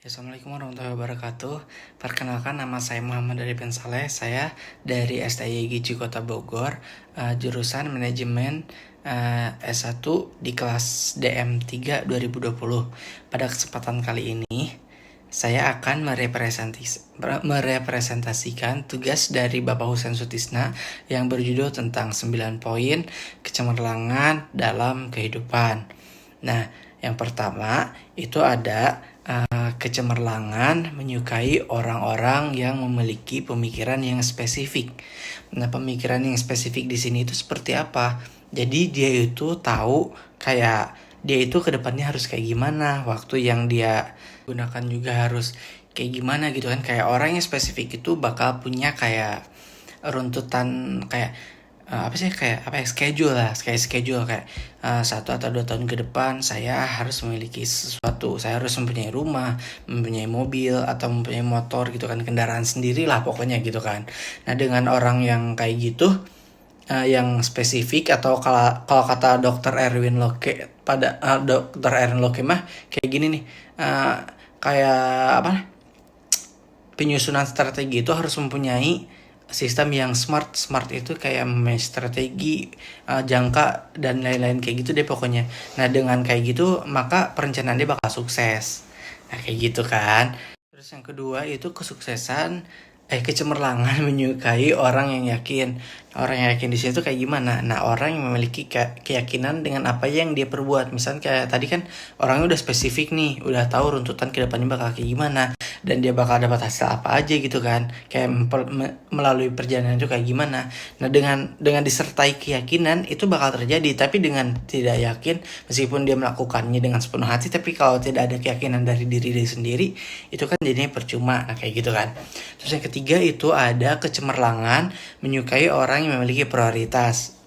Assalamualaikum warahmatullahi wabarakatuh. Perkenalkan, nama saya Muhammad Arifin Saleh. Saya dari STIGC Kota Bogor, jurusan Manajemen S1 di kelas DM3 2020. Pada kesempatan kali ini, saya akan merepresentasikan tugas dari Bapak Husein Sutisna yang berjudul tentang 9 poin kecemerlangan dalam kehidupan. Nah, yang pertama itu ada kecemerlangan menyukai orang-orang yang memiliki pemikiran yang spesifik. Nah, pemikiran yang spesifik di sini itu seperti apa? Jadi dia itu tahu kayak dia itu kedepannya harus kayak gimana, waktu yang dia gunakan juga harus kayak gimana gitu kan. Kayak orang yang spesifik itu bakal punya kayak runtutan kayak schedule lah, kayak schedule kayak 1 atau 2 tahun ke depan saya harus memiliki sesuatu, saya harus mempunyai rumah, mempunyai mobil atau mempunyai motor gitu kan, kendaraan sendiri lah pokoknya gitu kan. Nah, dengan orang yang kayak gitu, yang spesifik, atau kalau kata dokter Erwin Locke dokter Erwin Locke mah kayak gini nih, kayak apa, penyusunan strategi itu harus mempunyai sistem yang smart itu kayak strategi, jangka dan lain-lain kayak gitu deh pokoknya. Nah, dengan kayak gitu maka perencanaan dia bakal sukses. Nah, kayak gitu kan. Terus yang kedua itu kecemerlangan menyukai orang yang yakin. Orang yang yakin di situ kayak gimana? Nah, orang yang memiliki keyakinan dengan apa yang dia perbuat. Misalnya kayak tadi kan orangnya udah spesifik nih, udah tahu runtutan kedepannya bakal kayak gimana dan dia bakal dapat hasil apa aja gitu kan, kayak melalui perjalanan itu kayak gimana. Nah, dengan disertai keyakinan itu bakal terjadi, tapi dengan tidak yakin meskipun dia melakukannya dengan sepenuh hati, tapi kalau tidak ada keyakinan dari diri dia sendiri itu kan jadinya percuma. Nah, kayak gitu kan. Terus yang ketiga itu ada kecemerlangan menyukai orang yang memiliki prioritas.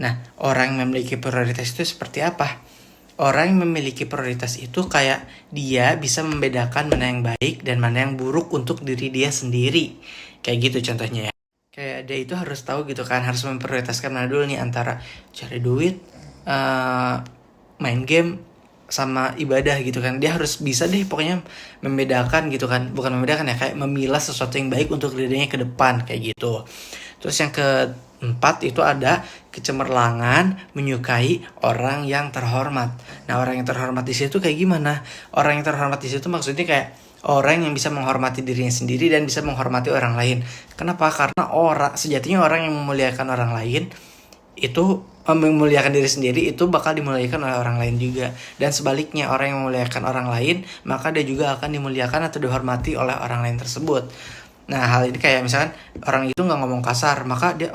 Nah, orang yang memiliki prioritas itu seperti apa? Orang yang memiliki prioritas itu kayak dia bisa membedakan mana yang baik dan mana yang buruk untuk diri dia sendiri. Kayak gitu contohnya ya. Kayak dia itu harus tahu gitu kan, harus memprioritaskan mana dulu nih, antara cari duit, main game, sama ibadah gitu kan. Dia harus bisa deh pokoknya membedakan gitu kan. Bukan membedakan ya, kayak memilah sesuatu yang baik untuk dirinya ke depan kayak gitu. Terus yang keempat itu ada kecemerlangan menyukai orang yang terhormat. Nah, orang yang terhormat di situ kayak gimana? Orang yang terhormat di situ maksudnya kayak orang yang bisa menghormati dirinya sendiri dan bisa menghormati orang lain. Kenapa? Karena sejatinya orang yang memuliakan orang lain itu, memuliakan diri sendiri itu bakal dimuliakan oleh orang lain juga. Dan sebaliknya, orang yang memuliakan orang lain maka dia juga akan dimuliakan atau dihormati oleh orang lain tersebut. Nah, hal ini kayak misalkan orang itu nggak ngomong kasar, maka dia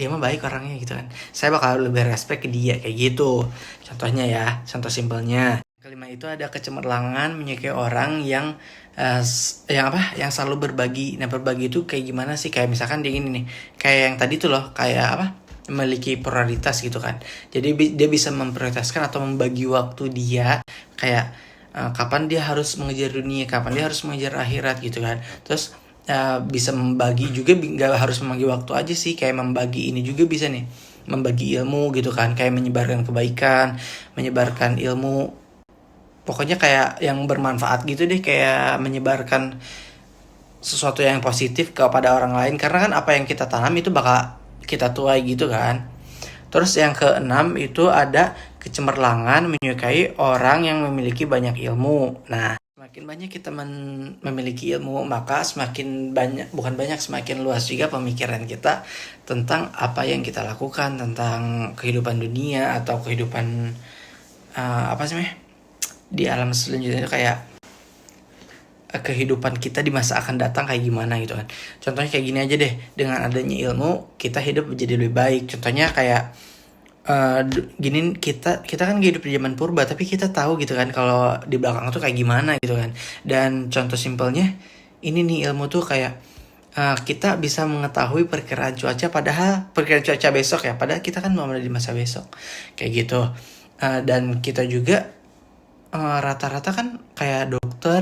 mah baik orangnya gitu kan. Saya bakal lebih respect ke dia kayak gitu. Contohnya ya, contoh simpelnya. Kelima itu ada kecemerlangan menyukai orang yang yang selalu berbagi. Nah, berbagi itu kayak gimana sih? Kayak misalkan dia gini nih, kayak yang tadi tuh loh, kayak memiliki prioritas gitu kan. Jadi dia bisa memprioritaskan atau membagi waktu dia, kayak kapan dia harus mengejar dunia, kapan dia harus mengejar akhirat gitu kan. Terus bisa membagi juga, nggak harus membagi waktu aja sih, kayak membagi ini juga bisa nih, membagi ilmu gitu kan, kayak menyebarkan kebaikan, menyebarkan ilmu, pokoknya kayak yang bermanfaat gitu deh, kayak menyebarkan sesuatu yang positif kepada orang lain, karena kan apa yang kita tanam itu bakal kita tuai gitu kan. Terus yang keenam itu ada kecemerlangan menyukai orang yang memiliki banyak ilmu. Nah, semakin banyak kita memiliki ilmu, maka semakin luas juga pemikiran kita tentang apa yang kita lakukan, tentang kehidupan dunia atau kehidupan di alam selanjutnya itu, kayak kehidupan kita di masa akan datang kayak gimana gitu kan. Contohnya kayak gini aja deh, dengan adanya ilmu kita hidup menjadi lebih baik. Contohnya kayak gini, kita kan hidup di zaman purba, tapi kita tahu gitu kan kalau di belakang tuh kayak gimana gitu kan. Dan contoh simpelnya ini nih, ilmu tuh kayak kita bisa mengetahui perkiraan cuaca besok ya, padahal kita kan belum ada di masa besok kayak gitu. Dan kita juga rata-rata kan kayak dokter,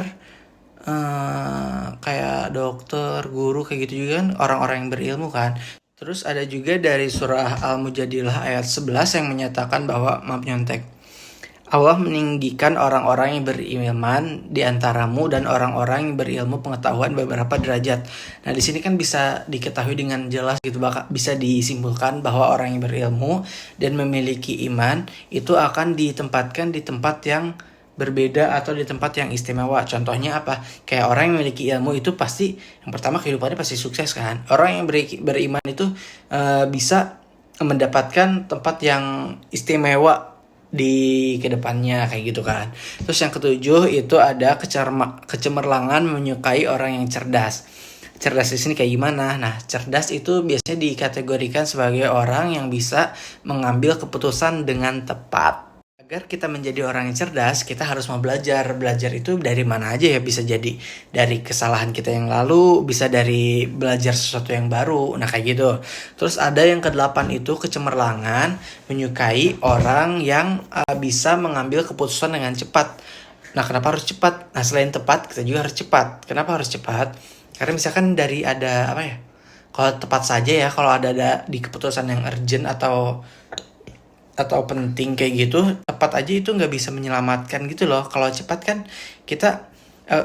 guru kayak gitu juga kan, orang-orang yang berilmu kan. Terus ada juga dari surah Al-Mujadilah ayat 11 yang menyatakan bahwa, maaf nyontek, Allah meninggikan orang-orang yang berilman di antaramu dan orang-orang yang berilmu pengetahuan beberapa derajat. Nah, di sini kan bisa diketahui dengan jelas gitu, bisa disimpulkan bahwa orang yang berilmu dan memiliki iman itu akan ditempatkan di tempat yang berbeda atau di tempat yang istimewa. Contohnya apa? Kayak orang yang memiliki ilmu itu pasti yang pertama kehidupannya pasti sukses kan. Orang yang beriman itu bisa mendapatkan tempat yang istimewa di kedepannya kayak gitu kan. Terus yang ketujuh itu ada kecemerlangan menyukai orang yang cerdas. Cerdas di sini kayak gimana? Nah, cerdas itu biasanya dikategorikan sebagai orang yang bisa mengambil keputusan dengan tepat. Agar kita menjadi orang yang cerdas, kita harus mau belajar. Belajar itu dari mana aja ya, bisa jadi dari kesalahan kita yang lalu, bisa dari belajar sesuatu yang baru. Nah, kayak gitu. Terus ada yang kedelapan itu kecemerlangan, menyukai orang yang bisa mengambil keputusan dengan cepat. Nah, kenapa harus cepat? Nah, selain tepat, kita juga harus cepat. Kenapa harus cepat? Karena misalkan dari ada apa ya? Kalau tepat saja ya, kalau ada di keputusan yang urgent atau penting kayak gitu, tepat aja itu nggak bisa menyelamatkan gitu loh. Kalau cepat kan kita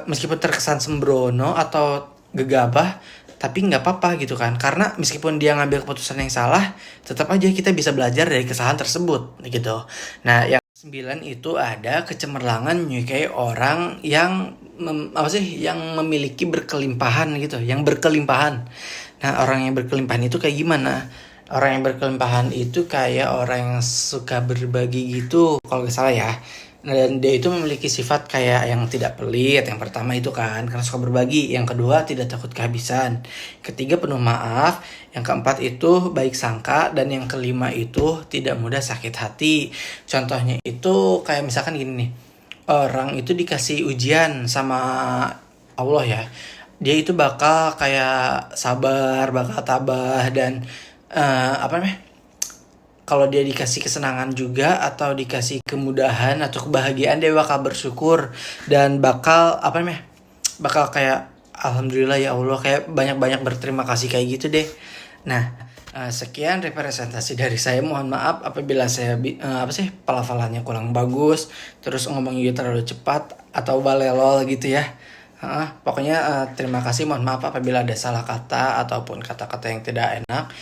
meskipun terkesan sembrono atau gegabah, tapi nggak apa-apa gitu kan, karena meskipun dia ngambil keputusan yang salah, tetap aja kita bisa belajar dari kesalahan tersebut gitu. Nah, yang 9 itu ada kecemerlangan menyukai orang yang yang memiliki berkelimpahan gitu, yang berkelimpahan. Nah, orang yang berkelimpahan itu kayak gimana? Orang yang berkelimpahan itu kayak orang yang suka berbagi gitu, kalau gak salah ya. Dan dia itu memiliki sifat kayak yang tidak pelit. Yang pertama itu kan, karena suka berbagi. Yang kedua, tidak takut kehabisan. Ketiga, penuh maaf. Yang keempat itu baik sangka. Dan yang kelima itu tidak mudah sakit hati. Contohnya itu kayak misalkan gini nih. Orang itu dikasih ujian sama Allah ya. Dia itu bakal kayak sabar, bakal tabah, dan apa namanya, kalau dia dikasih kesenangan juga atau dikasih kemudahan atau kebahagiaan, dia bakal bersyukur dan bakal apa namanya, bakal kayak alhamdulillah ya Allah, kayak banyak-banyak berterima kasih kayak gitu deh. Nah, sekian representasi dari saya. Mohon maaf apabila saya pelafalannya kurang bagus, terus ngomongnya terlalu cepat atau balelol gitu ya. Pokoknya terima kasih, mohon maaf apabila ada salah kata ataupun kata-kata yang tidak enak.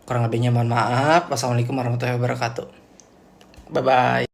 Kurang lebihnya mohon maaf. Wassalamualaikum warahmatullahi wabarakatuh. Bye bye.